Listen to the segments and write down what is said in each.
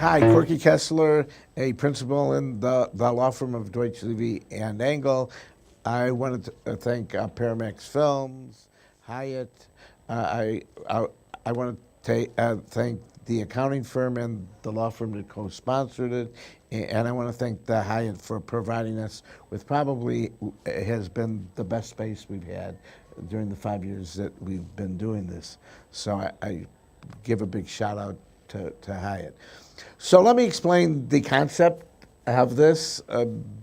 Hi, Corky Kessler, a principal in the law firm of Deutsch, Levy, and Engel. I wanted to thank Paramax Films, Hyatt. I want to thank the accounting firm and the law firm that co-sponsored it, and I want to thank the Hyatt for providing us with probably has been the best space we've had during the 5 years that we've been doing this. So I give a big shout out to Hyatt. So let me explain the concept of this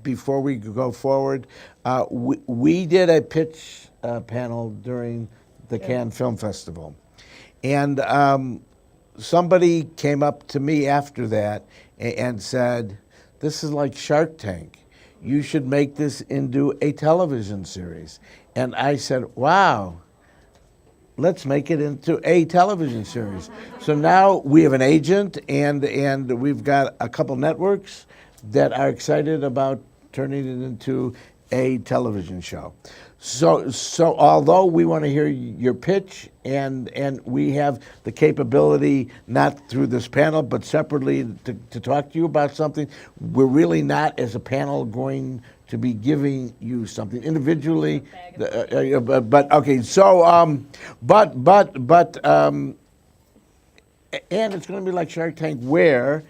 before we go forward. We did a pitch panel during the Cannes Film Festival, and somebody came up to me after that and said, "This is like Shark Tank. You should make this into a television series." And I said, "Wow. Let's make it into a television series." So now we have an agent, and we've got a couple networks that are excited about turning it into a television show. So although we want to hear your pitch, and we have the capability, not through this panel, but separately to talk to you about something, we're really not, as a panel, going to be giving you something individually. But okay, so and it's going to be like Shark Tank, where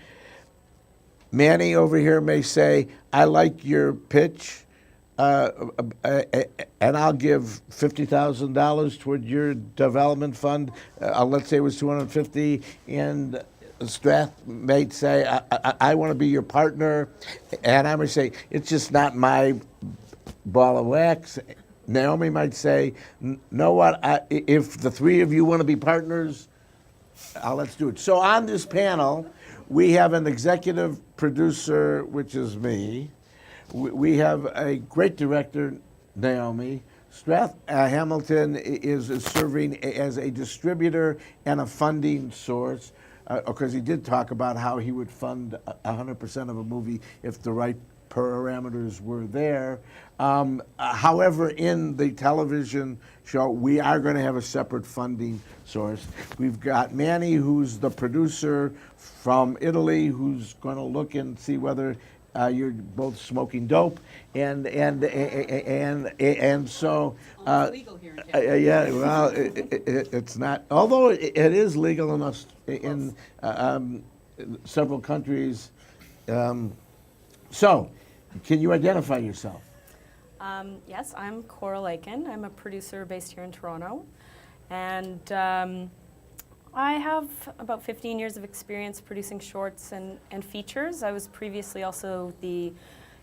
Manny over here may say, "I like your pitch, and I'll give $50,000 toward your development fund." Let's say it was 250, and Strath may say, I want to be your partner," and I might say, "It's just not my ball of wax." Naomi might say, "Know what? If the three of you want to be partners, let's do it." So on this panel, we have an executive producer, which is me. We have a great director, Naomi. Strath Hamilton is serving as a distributor and a funding source, because he did talk about how he would fund 100% of a movie if the right parameters were there. However, in the television show, we are going to have a separate funding source. We've got Manny, who's the producer from Italy, who's going to look and see whether you're both smoking dope, and so. It's legal here in Canada. Yeah, well, it's not. Although it is legal in us in several countries. So, can you identify yourself? Yes, I'm Coral Aiken. I'm a producer based here in Toronto, and I have about 15 years of experience producing shorts and features. I was previously also the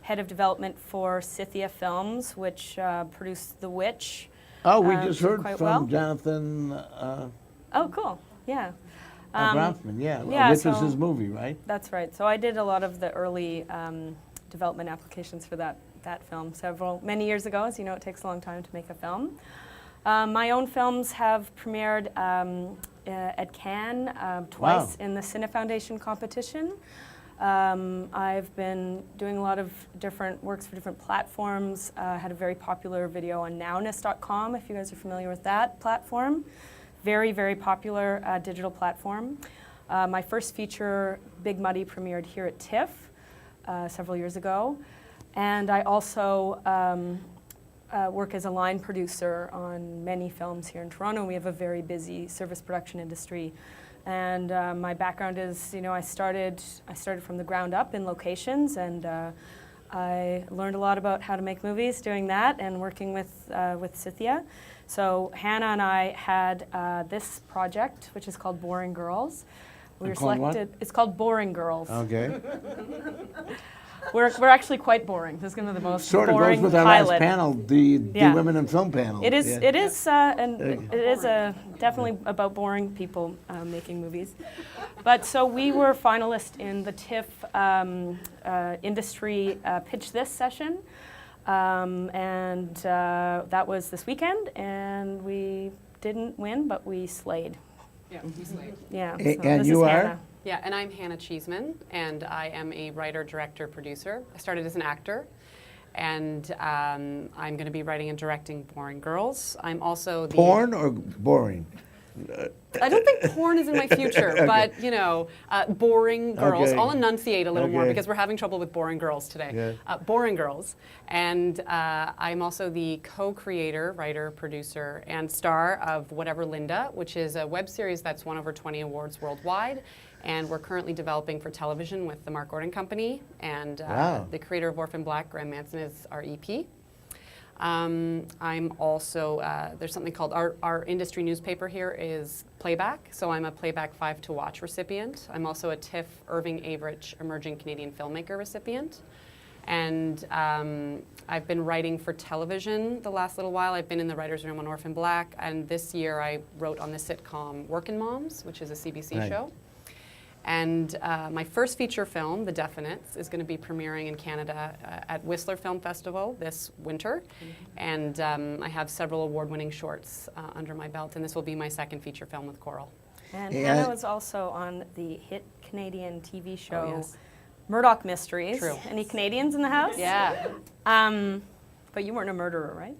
head of development for Scythia Films, which produced The Witch. Oh, we just heard quite from well. Jonathan Oh, cool. Yeah. Bronfman, yeah. Yeah, Which was so- his movie, right? That's right. So I did a lot of the early development applications for that film many years ago. As you know, it takes a long time to make a film. My own films have premiered at Cannes twice in the Cine Foundation competition. I've been doing a lot of different works for different platforms. Had a very popular video on nowness.com, if you guys are familiar with that platform. Very, very popular digital platform. My first feature, Big Muddy, premiered here at TIFF several years ago. And I also work as a line producer on many films here in Toronto. We have a very busy service production industry. And my background is, I started from the ground up in locations, and I learned a lot about how to make movies doing that and working with Scythia. So Hannah and I had this project, which is called Boring Girls. We were selected. What? It's called Boring Girls. Okay. We're actually quite boring. This is going to be the most sort of boring goes with our pilot. last panel, the women in film panel. It is. Yeah. It is, and it is definitely about boring people making movies. But so we were finalists in the TIFF industry Pitch This session, and that was this weekend. And we didn't win, but we slayed. Yeah, we slayed. Yeah. So And this you is are? Hannah. Yeah, and I'm Hannah Cheesman, and I am a writer, director, producer. I started as an actor, and I'm going to be writing and directing Boring Girls. I'm also the... Porn or boring? I don't think porn is in my future, but you know, boring girls. Okay. I'll enunciate a little more Okay. because we're having trouble with boring girls today. Yeah. Boring girls, and I'm also the co-creator, writer, producer, and star of Whatever Linda, which is a web series that's won over 20 awards worldwide, and we're currently developing for television with the Mark Gordon Company, and Wow. the creator of Orphan Black, Graham Manson, is our EP. I'm also, there's something called, our industry newspaper here is Playback, so I'm a Playback 5 to Watch recipient. I'm also a TIFF Irving Averich Emerging Canadian Filmmaker recipient. And I've been writing for television the last little while. I've been in the writer's room on Orphan Black, and this year I wrote on the sitcom Workin' Moms, which is a CBC Right. show. And my first feature film, The Definites, is going to be premiering in Canada at Whistler Film Festival this winter. And I have several award-winning shorts under my belt, and this will be my second feature film with Coral. And Yeah. Hannah was also on the hit Canadian TV show yes. Murdoch Mysteries. True. Any Canadians in the house? Yeah. But you weren't a murderer, right?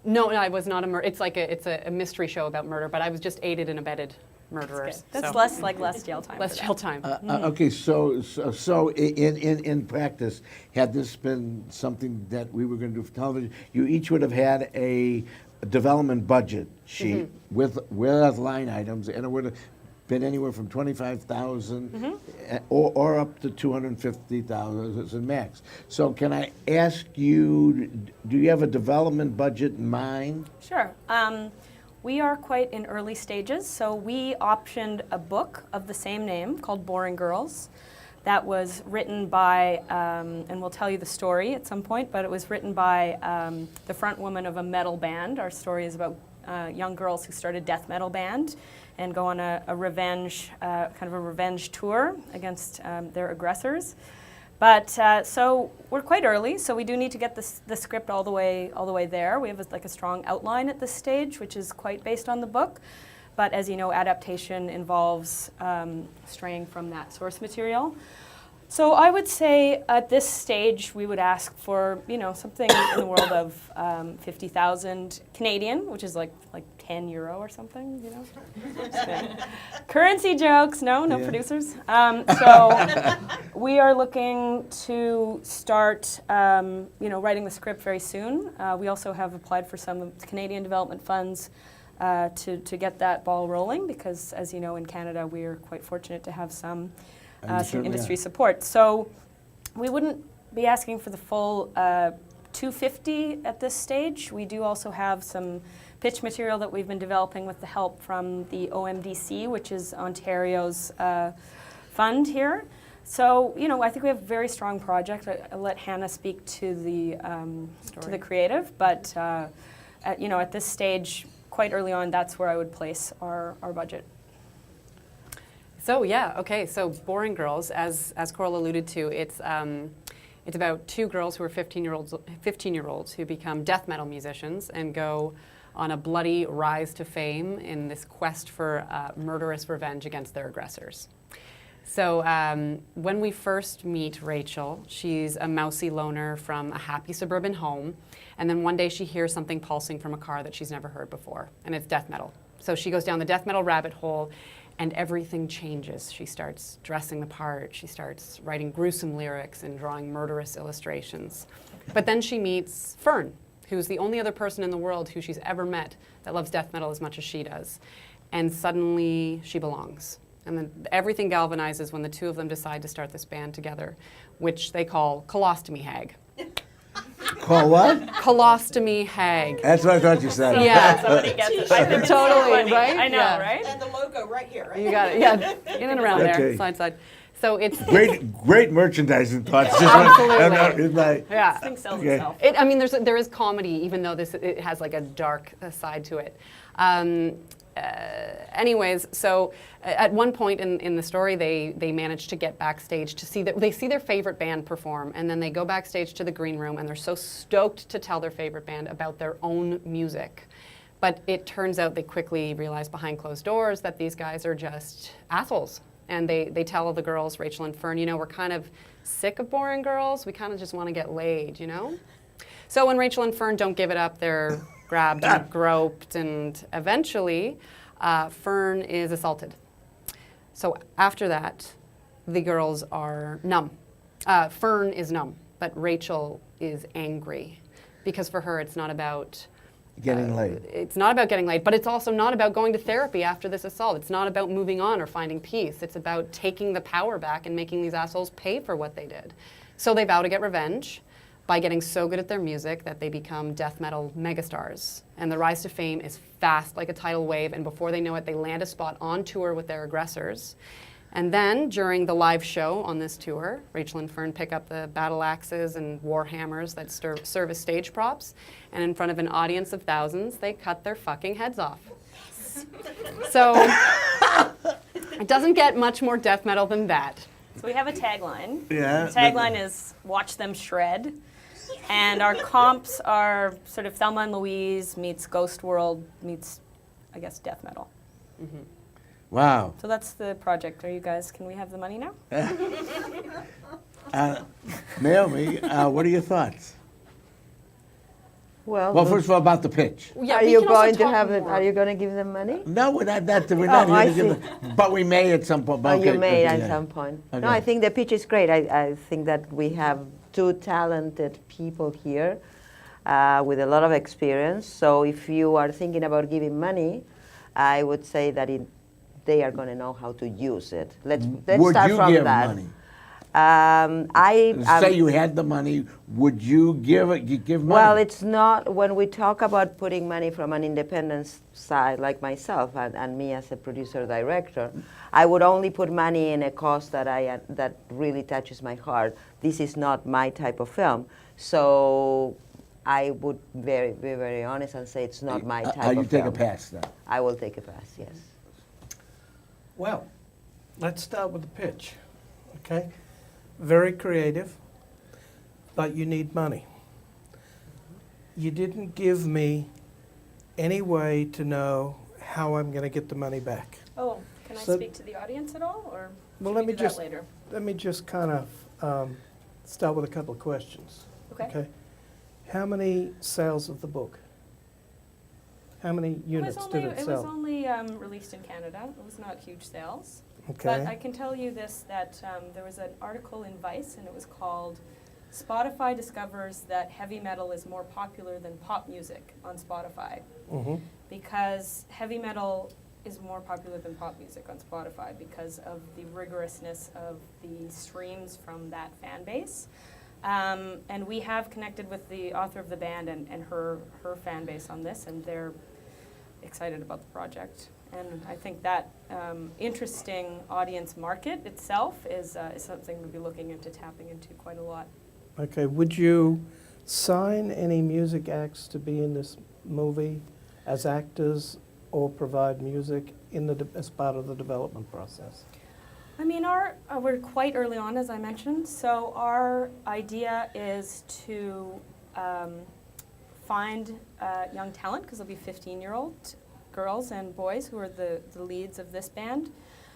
No, I was not a murder. It's like it's a mystery show about murder, but I was just aided and abetted murderers. That's so. less jail time. Less for jail that. time. Okay, so in practice, had this been something that we were going to do for television, you each would have had a development budget sheet with line items, and it would have been anywhere from 25,000 or up to 250,000 max. So can I ask you, do you have a development budget in mind? Sure. We are quite in early stages, so we optioned a book of the same name called Boring Girls. That was written by, and we'll tell you the story at some point, but it was written by the front woman of a metal band. Our story is about young girls who started a death metal band and go on a revenge, kind of a revenge tour against their aggressors. But so we're quite early, so we do need to get the script all the way there. We have like a strong outline at this stage, which is quite based on the book. But as you know, adaptation involves straying from that source material. So I would say at this stage we would ask for something in the world of 50,000 Canadian, which is like 10 euro or something. Just kidding. Currency jokes, no Yeah. producers. So we are looking to start writing the script very soon. We also have applied for some Canadian development funds to get that ball rolling because, as you know, in Canada we're quite fortunate to have some industry support. So we wouldn't be asking for the full 250 at this stage. We do also have some pitch material that we've been developing with the help from the OMDC, which is Ontario's fund here. So, I think we have a very strong project. I'll let Hannah speak to the creative, but at this stage, quite early on, that's where I would place our budget. So yeah, okay. So Boring Girls, as Coral alluded to, it's about two girls who are 15-year-olds who become death metal musicians and go on a bloody rise to fame in this quest for murderous revenge against their aggressors. So when we first meet Rachel, she's a mousy loner from a happy suburban home, and then one day she hears something pulsing from a car that she's never heard before, and it's death metal. So she goes down the death metal rabbit hole, and everything changes. She starts dressing the part, she starts writing gruesome lyrics and drawing murderous illustrations. But then she meets Fern, who's the only other person in the world who she's ever met that loves death metal as much as she does. And suddenly she belongs. And then everything galvanizes when the two of them decide to start this band together, which they call Colostomy Hag. Call what? Colostomy Hag. That's what I thought you said. Yeah. Somebody gets it. I think it's so Totally, funny. right? I know, Yeah. right? And the logo right here, right? You got it, yeah. In and around there, Okay. side. So it's Great merchandising thoughts. Just Absolutely. yeah. This thing sells Okay. itself. I mean, there is comedy, even though it has like a dark side to it. Anyways, so at one point in the story, they manage to get backstage to see they see their favorite band perform, and then they go backstage to the green room, and they're so stoked to tell their favorite band about their own music. But it turns out they quickly realize behind closed doors that these guys are just assholes. And they tell the girls, Rachel and Fern, we're kind of sick of boring girls. We kind of just want to get laid, So when Rachel and Fern don't give it up, they're grabbed and groped, and eventually Fern is assaulted. So after that, the girls are numb. Fern is numb, but Rachel is angry because for her it's not about Getting laid. It's not about getting laid, but it's also not about going to therapy after this assault. It's not about moving on or finding peace. It's about taking the power back and making these assholes pay for what they did. So they vow to get revenge by getting so good at their music that they become death metal megastars. And the rise to fame is fast like a tidal wave, and before they know it, they land a spot on tour with their aggressors. And then, during the live show on this tour, Rachel and Fern pick up the battle axes and war hammers that serve as stage props, and in front of an audience of thousands, they cut their fucking heads off. So, it doesn't get much more death metal than that. So we have a tagline. Yeah. The tagline is "Watch them shred," and our comps are sort of Thelma and Louise meets Ghost World meets, I guess, death metal. Mm-hmm. Wow. So that's the project. Are you guys? Can we have the money now? Naomi, what are your thoughts? Well, Well, first of all, about the pitch. Yeah, are we you can also going to talk have it? more. Are you going to give them money? No, we're not. We're not I here to give them, but we may at some point. Oh, Okay, you may okay, at yeah. some point. Okay. No, I think the pitch is great. I think that we have two talented people here with a lot of experience. So if you are thinking about giving money, I would say that they are going to know how to use it. Let's Would start you from give that. money? I Say you had the money. Would you give it? You give money? Well, it's not, when we talk about putting money from an independent side, like myself and me as a producer-director, I would only put money in a cause that really touches my heart. This is not my type of film. So I would be very honest and say it's not my type of film. You take a pass then. I will take a pass, yes. Well, let's start with the pitch, okay? Very creative, but you need money. You didn't give me any way to know how I'm going to get the money back. Oh, can I So- speak to the audience at all, or Well, should let we me do that just later? let me just kind of start with a couple of questions. Okay. How many sales of the book? How many units did it It was sell? only released in Canada. It was not huge sales. Okay. But I can tell you this, that there was an article in Vice, and it was called "Spotify Discovers That Heavy Metal is More Popular Than Pop Music on Spotify." Mm-hmm. Because heavy metal is more popular than pop music on Spotify because of the rigorousness of the streams from that fan base. And we have connected with the author of the band and her fan base on this, and they're excited about the project. And I think that interesting audience market itself is something we'll be looking into tapping into quite a lot. Okay. Would you sign any music acts to be in this movie as actors or provide music as part of the development process? I mean, we're quite early on, as I mentioned, so our idea is to find young talent, because there'll be 15-year-old girls and boys who are the leads of this band.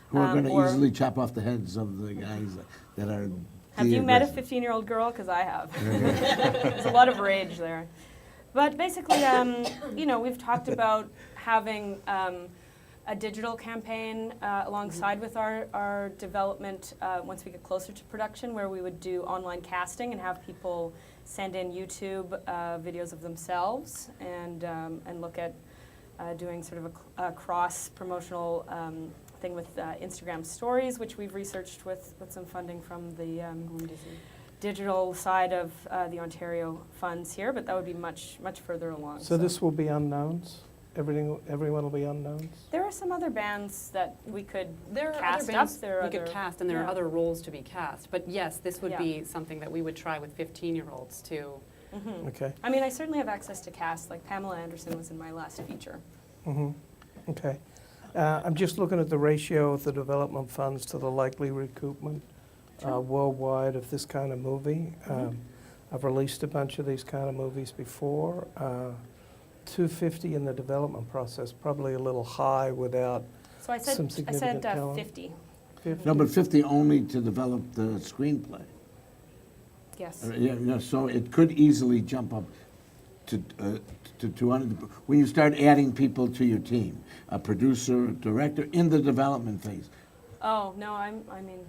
Who are going to or- easily chop off the heads of the guys that are. Have the you met a aggressors. 15-year-old girl? Because I have. There's a lot of rage there. But basically, we've talked about having a digital campaign alongside with our development once we get closer to production, where we would do online casting and have people send in YouTube videos of themselves and look at doing sort of a cross-promotional thing with Instagram stories, which we've researched with some funding from the digital side of the Ontario funds here, but that would be much further along. So this will be unknowns? Everyone will be unknowns? There are some other bands that we could There are cast other bands up. There are we could other- cast, and there yeah. are other roles to be cast. But yes, this would Yeah. be something that we would try with 15-year-olds too. Mhm. Okay. I mean, I certainly have access to cast. Like Pamela Anderson was in my last feature. Mm-hmm. Okay. I'm just looking at the ratio of the development funds to the likely recoupment worldwide of this kind of movie. I've released a bunch of these kind of movies before. $250 in the development process, probably a little high without So I said some significant talent. 50. 50. No, but 50 only to develop the screenplay. Yes. So it could easily jump up. to 200, when you start adding people to your team, a producer, director, in the development phase? Oh, no, I mean,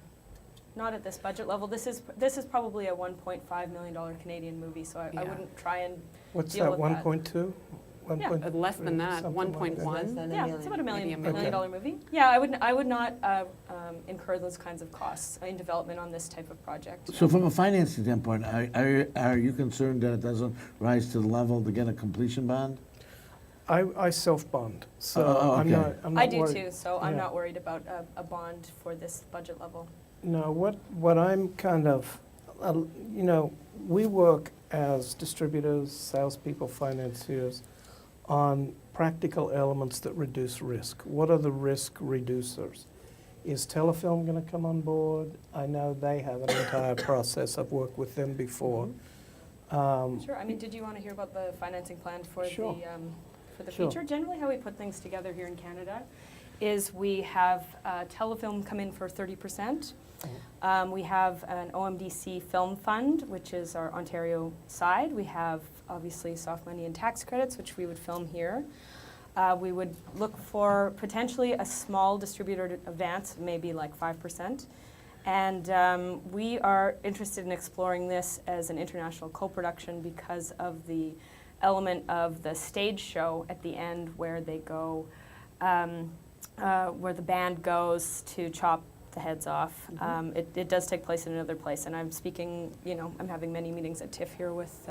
not at this budget level. This is probably a $1.5 million Canadian movie, so I Yeah. wouldn't try and What's deal that, with that. 1.2? Less than that, Something like 1.1. Yeah, it's about a Maybe a million million. dollar movie. Yeah, I would not incur those kinds of costs in development on this type of project. So from a financing standpoint, are you concerned that it doesn't rise to the level to get a completion bond? I self-bond, so Oh, I'm okay. not I do worried. too, so I'm Yeah. not worried about a bond for this budget level. No, what I'm kind of, we work as distributors, salespeople, financiers, on practical elements that reduce risk. What are the risk reducers? Is Telefilm going to come on board? I know they have an entire process. I've worked with them before. Sure. I mean, did you want to hear about the financing plan for Sure. the Sure. future? Generally, how we put things together here in Canada is we have Telefilm come in for 30%. We have an OMDC film fund, which is our Ontario side. We have obviously soft money and tax credits, which we would film here. We would look for potentially a small distributor advance, maybe like 5%. And we are interested in exploring this as an international co-production because of the element of the stage show at the end where they go, where the band goes to chop the heads off. It does take place in another place, and I'm speaking, I'm having many meetings at TIFF here with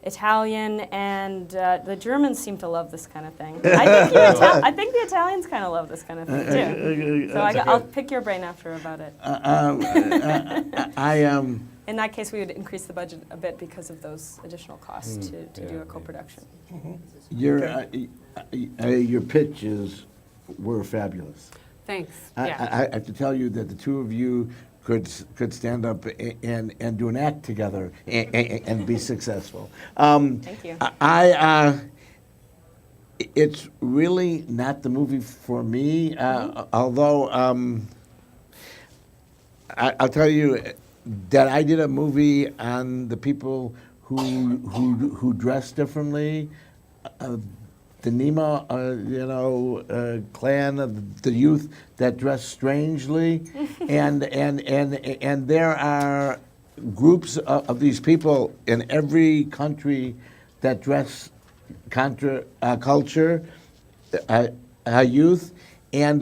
Italian, and the Germans seem to love this kind of thing. I think the Italians kind of love this kind of thing too. So I'll pick your brain after about it. In that case, we would increase the budget a bit because of those additional costs to do a co-production. Your pitches were fabulous. Thanks. I Yeah. have to tell you that the two of you could stand up and do an act together and be successful. Thank you. It's really not the movie for me, although I'll tell you that I did a movie on the people who dress differently. The Nema, clan of the youth that dress strangely, and there are groups of these people in every country that dress culture, youth, and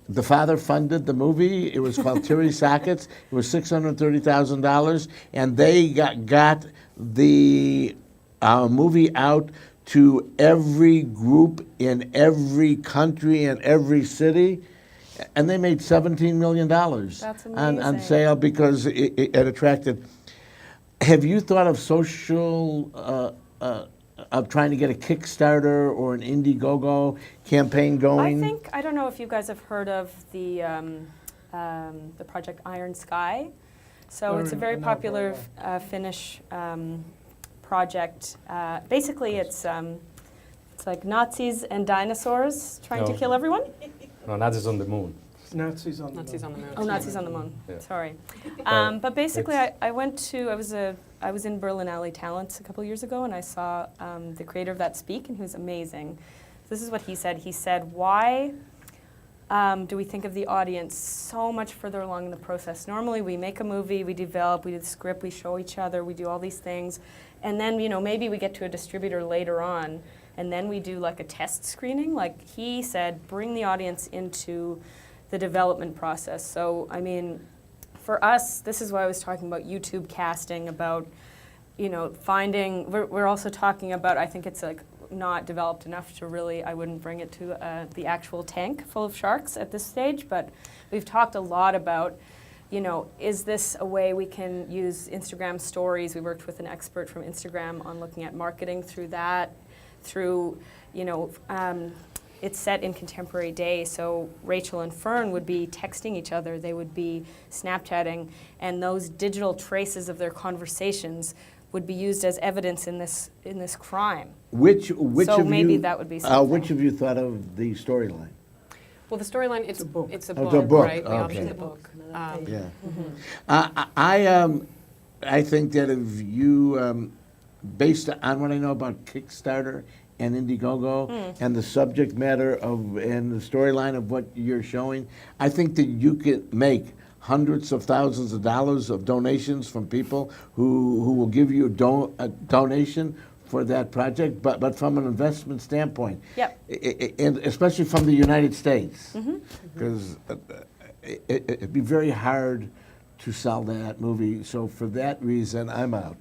the father funded the movie. It was called Terry Sockets. It was $630,000, and they got the movie out to every group in every country and every city, and they made $17 million That's on amazing. sale because it attracted. Have you thought of social, of trying to get a Kickstarter or an Indiegogo campaign going? I don't know if you guys have heard of the project Iron Sky. So it's a very popular Finnish project. Basically, it's like Nazis and dinosaurs trying to No. kill everyone. No, Nazis on the moon. Nazis on Nazis the on the moon. Oh, Nazis on the moon. Yeah. Sorry. But But basically, it's- I was in Berlin Alley Talents a couple years ago, and I saw the creator of that speak, and he was amazing. This is what he said. He said, "Why do we think of the audience so much further along in the process? Normally, we make a movie, we develop, we do the script, we show each other, we do all these things, and then maybe we get to a distributor later on, and then we do like a test screening." Like he said, bring the audience into the development process. So I mean, for us, this is why I was talking about YouTube casting, about finding. We're also talking about. I think it's like not developed enough to really. I wouldn't bring it to the actual tank full of sharks at this stage. But we've talked a lot about. Is this a way we can use Instagram stories? We worked with an expert from Instagram on looking at marketing through that, it's set in contemporary day, so Rachel and Fern would be texting each other, they would be Snapchatting, and those digital traces of their conversations would be used as evidence in this crime. Which So of maybe you, that would be something. which of you thought of the storyline? Well, the storyline, it's a book. It's a Oh, book, it's a book. right? We Okay. optioned the book. Yeah. I think that if you based on what I know about Kickstarter and Indiegogo and the subject matter of and the storyline of what you're showing, I think that you could make hundreds of thousands of dollars of donations from people who will give you a donation for that project, but from an investment standpoint. Yep. And especially from the United States, because it'd be very hard to sell that movie. So for that reason, I'm out.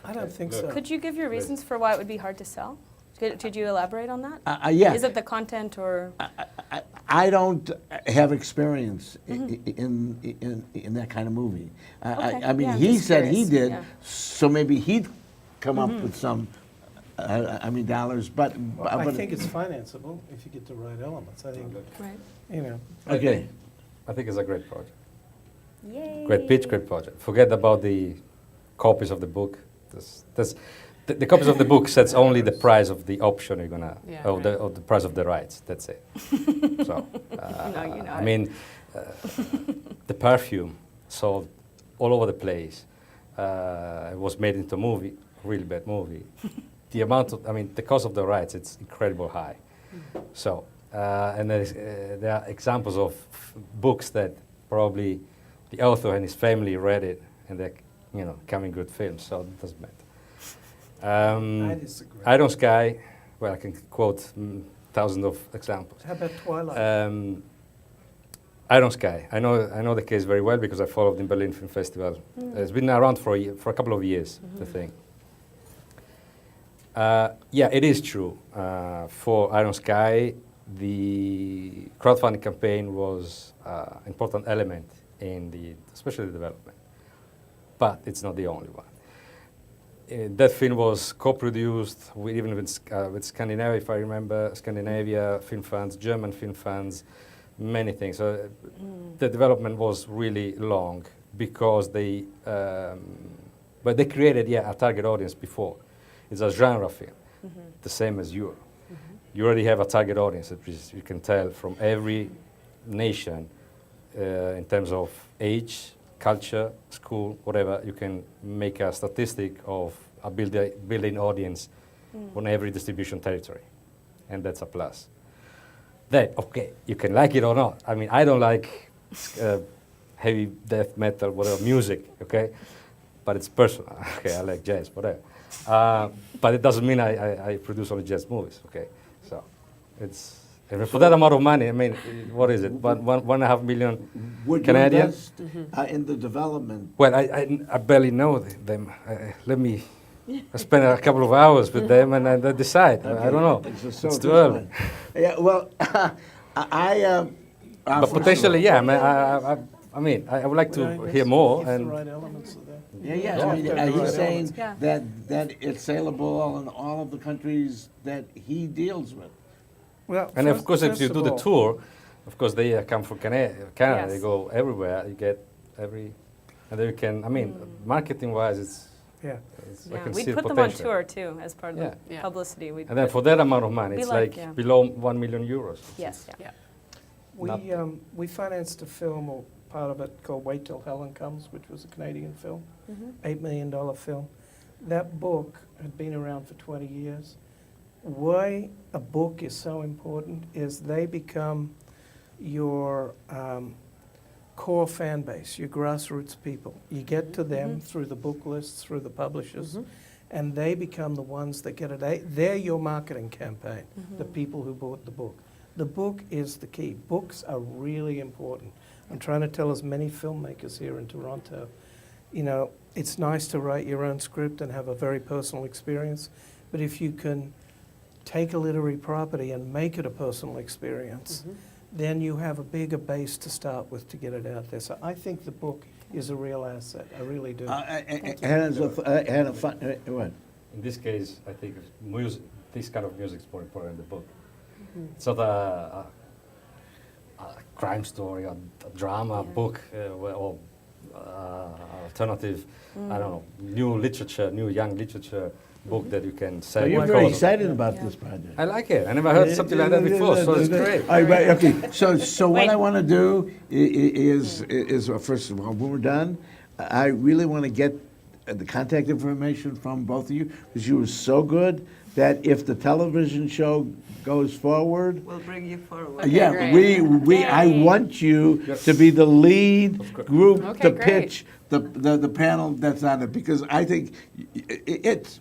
I don't think so. Could you give your reasons for why it would be hard to sell? Could you elaborate on that? Yeah. Is it the content or? I don't have experience in that kind of movie. Okay, I mean, yeah, I'm he just said he curious, did, yeah. so maybe he'd come up with some, dollars. But I think it's financeable if you get the right elements. I think, Right. you know. okay. I think it's a great project. Yay. Great pitch, great project. Forget about the copies of the book. The copies of the book sets only the price of the option you're gonna, Yeah, or right. the price of the rights. That's it. So, No, you know I it. mean, the perfume sold all over the place. It was made into a movie, really bad movie. The amount of, I mean, the cost of the rights, it's incredible high. So, and there are examples of books that probably the author and his family read it, and they're, coming good films. So it doesn't matter. I disagree. Iron Sky, well, I can quote thousands of examples. How about Twilight? Iron Sky, I know the case very well because I followed in Berlin Film Festival. It's been around for a couple of years, the thing. Yeah, it is true. For Iron Sky, the crowdfunding campaign was an important element in especially the development. But it's not the only one. That film was co-produced even with Scandinavia, if I remember, Scandinavia film funds, German film funds, many things. So the development was really long because but they created a target audience before. It's a genre film, the same as you. You already have a target audience, you can tell from every nation in terms of age, culture, school, whatever. You can make a statistic of a building audience on every distribution territory, and that's a plus. Then, okay, you can like it or not. I mean, I don't like heavy death metal, whatever, music, okay? But it's personal. Okay, I like jazz, whatever. But it doesn't mean I produce only jazz movies, okay? So it's, and for that amount of money, I mean, what is it? 1.5 million Would Canadian? you invest in the development? Well, I barely know them. Let me spend a couple of hours with them and I decide. I don't know. So It's too early. Yeah, well, But potentially, yeah. I mean, I would like to hear more. If the And right elements are there. Yeah. I mean, Yeah. he's saying Yeah. that it's saleable in all of the countries that he deals with. Well, and of course, if first you do of the all, tour, of course, they come from Canada. They Yes. go everywhere. You get every, and then you can. I mean, marketing-wise, it's. Yeah. I Yeah, can we'd see the put them on potential. tour too as part of Yeah. the Yeah. publicity. We'd And then put- for that amount of money, Be it's like, like yeah. below 1 million euros. Yes, yeah. Yeah. we financed a film, or part of it, called Wait Till Helen Comes, which was a Canadian film, $8 million film. That book had been around for 20 years. Why a book is so important is they become your core fan base, your grassroots people. You get to them through the book lists, through the publishers, and they become the ones that get it. They're your marketing campaign, the people who bought the book. The book is the key. Books are really important. I'm trying to tell as many filmmakers here in Toronto, it's nice to write your own script and have a very personal experience, but if you can take a literary property and make it a personal experience, then you have a bigger base to start with to get it out there. So I think the book is a real asset. I really do. What? In this case, I think music, this kind of music is more important than the book. It's not a crime story, a drama book, or alternative, I don't know, new young literature book that you can sell. You're because very of- excited about this project. I like it. I never heard something like that before, so it's great. All right, okay, so what Wait. I want to do is first of all, when we're done, I really want to get the contact information from both of you, because you were so good that if the television show goes forward, We'll bring you forward. yeah, great. I want you to be the lead group Okay, to great. pitch the panel that's on it, because I think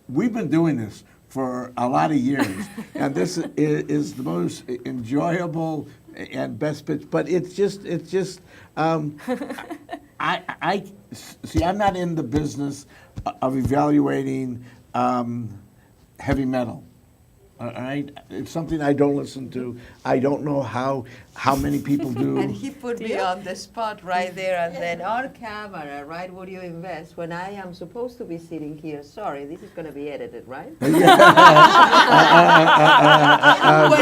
we've been doing this for a lot of years, and this is the most enjoyable and best pitch. But it's just I see. I'm not in the business of evaluating heavy metal. All right, it's something I don't listen to. I don't know how many people do. And he put me on the spot right there and then on camera, right? Would you invest when I am supposed to be sitting here? Sorry, this is going to be edited, right? When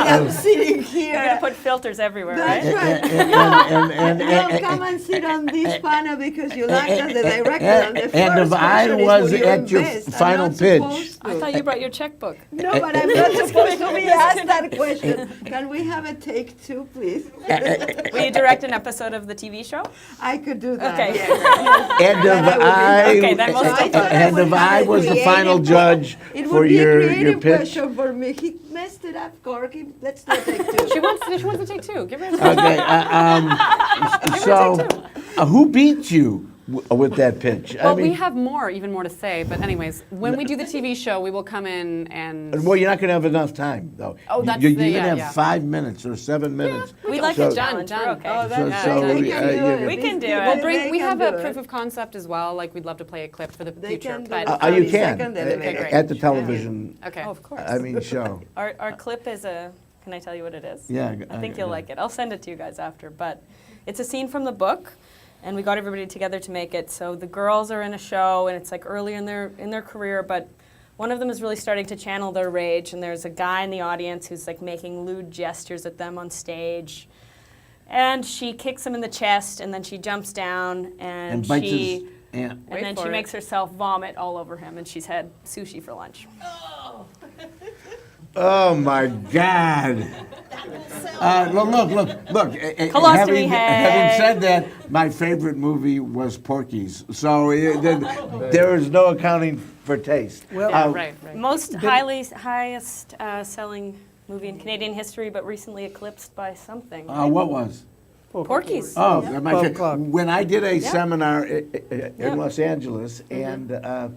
I'm sitting You're gonna here. put filters everywhere, That's right? right. No, come and sit on this panel because you like as the director. And the And if first I question is, was would you at your invest? I'm final not pitch. supposed to. I thought you brought your checkbook. No, but I'm not supposed to be asked that question. Can we have a take two, please? Will you direct an episode of the TV show? I could do that. Okay. yes. And if Okay, then we'll stop there. and if I was the final judge It for would be a your creative pitch. question for me. He messed it up, Corky. Let's not take two. She wants to take two. Give her a Okay, so who beat you with that pitch? Well, we have even more to say, but anyways, when we do the TV show, we will come in and... Well, you're not going to have enough time, though. Oh, that's You're the- going yeah, to have yeah. 5 minutes or 7 minutes. We like So- the challenge. We're okay. Oh, So- that's so right. we- They can do it. we can do They- it. they We can have do a it. proof of concept as well. Like we'd love to play a clip for the They future. can do But it. You 30 can second Okay, elevator. great. at the television. okay. Oh, of course. I mean, show. Our clip is a. Can I tell you what it is? Yeah, I think you'll like it. I'll send it to you guys after. But it's a scene from the book, and we got everybody together to make it. So the girls are in a show, and it's like early in their career, but one of them is really starting to channel their rage, and there's a guy in the audience who's like making lewd gestures at them on stage. And she kicks him in the chest, and then she jumps down, and bites his she hand. and then Wait she for makes it. herself vomit all over him, and she's had sushi for lunch. Oh my God! Look! Colostomy, Having said that, my favorite movie was Porky's. So there is no accounting for taste. Well, Yeah, right. Most highest selling movie in Canadian history, but recently eclipsed by something. What was? Porky's. Oh, my 12 fa- o'clock. when I did a seminar in Los Angeles, and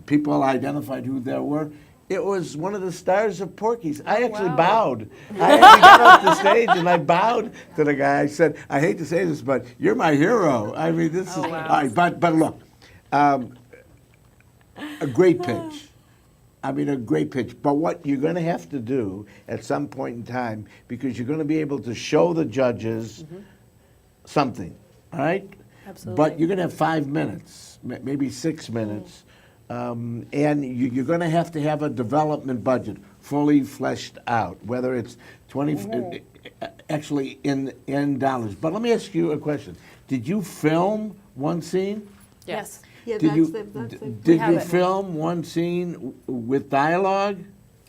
people identified who there were, it was one of the stars of Porky's. I actually bowed. I actually got off the stage and I bowed to the guy. I said, "I hate to say this, but you're my hero." I mean, this is. wow. All right, but look, a great pitch. I mean, a great pitch. But what you're going to have to do at some point in time, because you're going to be able to show the judges something, all right? Absolutely. But you're going to have 5 minutes, maybe 6 minutes, and you're going to have a development budget fully fleshed out, whether it's 20, actually in dollars. But let me ask you a question. Did you film one scene? Yes. Yeah, Did you, that's it. did have you it. film one scene with dialogue?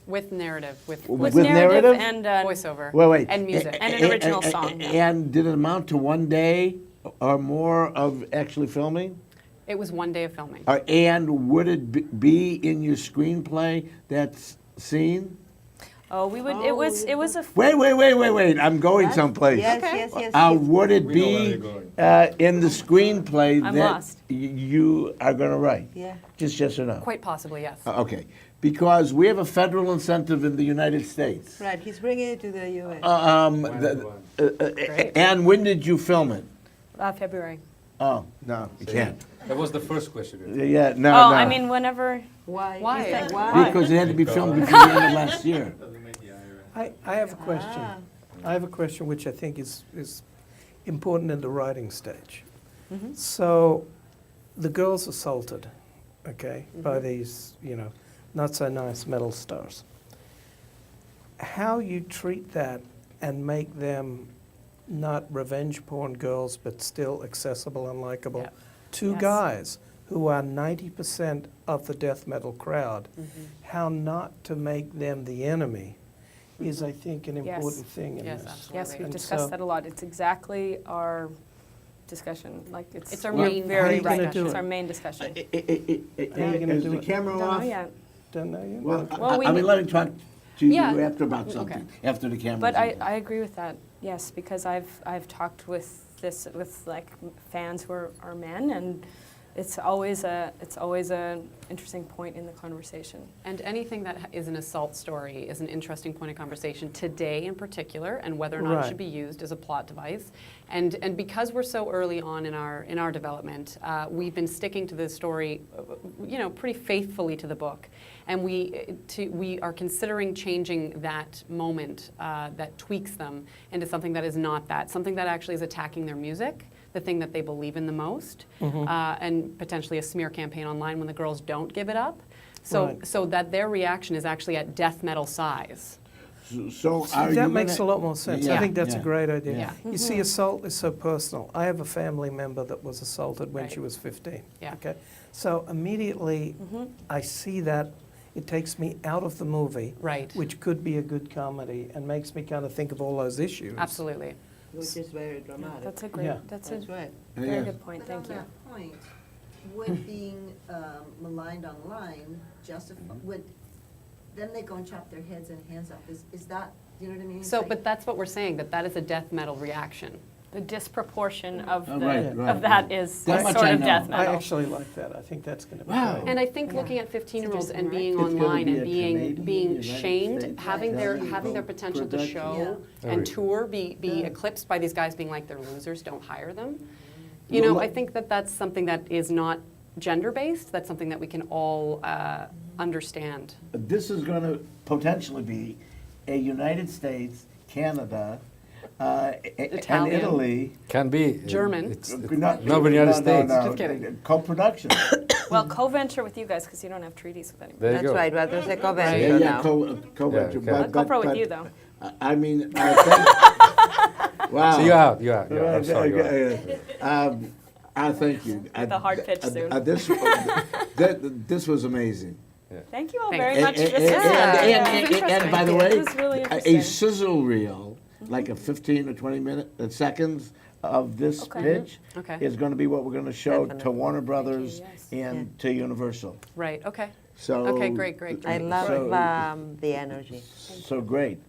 With narrative, with With narrative? and voiceover, Wait. and music. And an original song. And did it amount to 1 day or more of actually filming? It was 1 day of filming. And would it be in your screenplay, that scene? Oh, we would. It was a. Wait. I'm going someplace. Yes, Okay. yes, yes. Would it We know where be you're in the screenplay I'm that lost. you are going to write? Yeah. Just yes or no? Quite possibly, yes. Okay. Because we have a federal incentive in the United States. Right, he's bringing it to the U.S. And when did you film it? February. Oh, no, you can't. That was the first question. Yeah, no, Oh, no. I mean, whenever. Why? Why? You think why? Because it had to be filmed before the end of last year. I have a question. I have a question which I think is important in the writing stage. So the girl's assaulted, okay, by these, not so nice metal stars. How you treat that and make them not revenge porn girls, but still accessible and likable Yep. to Yes. guys who are 90% of the death metal crowd, how not to make them the enemy is, I think, an Yes. important thing in Yes, this. absolutely. Yes, we've And discussed so- that a lot. It's exactly our discussion. Like It's our we're main very discussion. right. How you gonna do It's it? our main discussion. How you gonna Is do the it? camera Don't off? know yet. Don't know yet? Well, Well, we I mean, need- let me talk to you Yeah. after about Okay. something, after the camera's But on. I agree with that. Yes, because I've talked with like fans who are men, and it's always a interesting point in the conversation. And anything that is an assault story is an interesting point of conversation today in particular, and whether or not Right. it should be used as a plot device. And because we're so early on in our development, we've been sticking to the story, pretty faithfully to the book. And we are considering changing that moment that tweaks them into something that is not that, something that actually is attacking their music, the thing that they believe in the most, and potentially a smear campaign online when the girls don't give it up. So, Right. so that their reaction is actually at death metal size. So are you That makes a gonna- lot more sense. I Yeah, think that's a yeah. great idea. Yeah. You see, assault is so personal. I have a family member that was assaulted when Right. she was 15. Yeah. Okay, so immediately I see that it takes me out of the movie, Right. which could be a good comedy, and makes me kind of think of all those issues. Absolutely. Which is very dramatic. That's a great. Yeah. That's a right. very Yeah. good point. Thank you. But on that point, would being maligned online then they go and chop their heads and hands off? Is that, you know what I mean? It's So, like- but that's what we're saying, that is a death metal reaction. The disproportion of Oh, the right, right, of that right. is That much sort I of know. death I metal. actually like that. I think that's going to be Wow. great. And I think looking at 15-year-olds and being It's gonna online be and a Canadian, being United shamed, States having their television potential to production. show Yeah. and tour be eclipsed by these guys being like, they're losers, don't hire them. Well, I think that's something that is not gender-based. That's something that we can all understand. This is going to potentially be a United States, Canada, and Italian. Italy. Can be. German. Not Nobody in the United States. Just kidding. Co-production. Well, co-venture with you guys because you don't have treaties with anyone. There you That's go. right, but there's a Yeah, co-venture yeah, now. co-venture. okay. I'll co-pro with you though. I mean, I think, wow. So you out. I'm sorry. You out. I thank you. With a hard pitch soon. This was amazing. Thank you all Thanks. very much. And, This was- and by the This way, was really a interesting. sizzle reel, like a 15 or 20 seconds of this Okay. pitch Okay. is going to be what we're going to show to Definitely. Warner Brothers yes. and to Universal. Right, okay. So Okay, great. I love So- the energy. So great.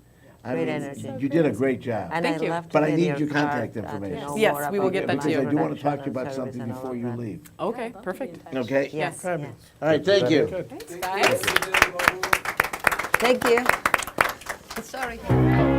I Great mean, energy. You did a great job. And Thank I you. love to But I get need your your contact card, to information. know Yes, more we will about get that to Because you. I do want to talk to you production about something service and all before of you that. leave. Okay, I'd love to be perfect. in touch. Okay? Yes, Fabulous. yes. All right, thank you. Good. Thanks, guys. Thank you. Sorry.